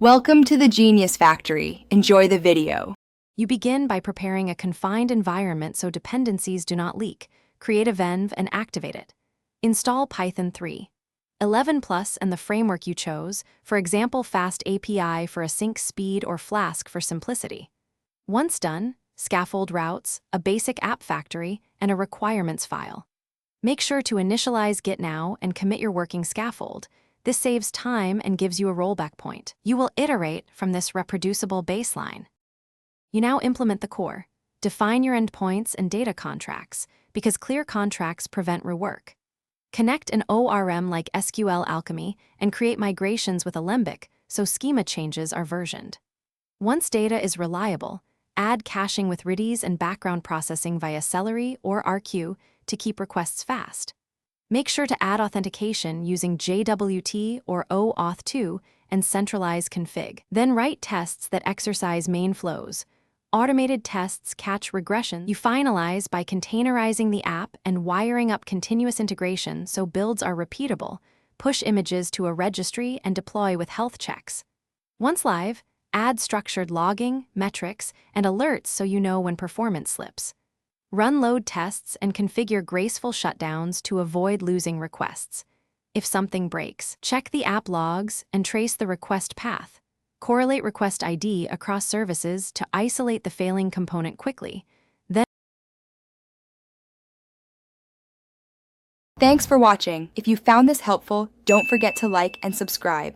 Welcome to the Genius Factory. Enjoy the video. You begin by preparing a confined environment so dependencies do not leak. Create a venv and activate it. Install Python 3. 11 Plus and the framework you chose, for example Fast API for async speed or Flask for simplicity. Once done, scaffold routes, a basic app factory, and a requirements file. Make sure to initialize Git now and commit your working scaffold. This saves time and gives you a rollback point. You will iterate from this reproducible baseline. You now implement the core. Define your endpoints and data contracts, because clear contracts prevent rework. Connect an ORM like SQL Alchemy and create migrations with Alembic so schema changes are versioned. Once data is reliable, add caching with Redis and background processing via Celery or RQ to keep requests fast. Make sure to add authentication using JWT or OAuth2 and centralize config. Then write tests that exercise main flows. Automated tests catch regression. You finalize by containerizing the app and wiring up continuous integration so builds are repeatable. Push images to a registry and deploy with health checks. Once live, add structured logging, metrics, and alerts so you know when performance slips. Run load tests and configure graceful shutdowns to avoid losing requests. If something breaks, check the app logs and trace the request path. Correlate request ID across services to isolate the failing component quickly. Then Thanks for watching. If you found this helpful, don't forget to like and subscribe.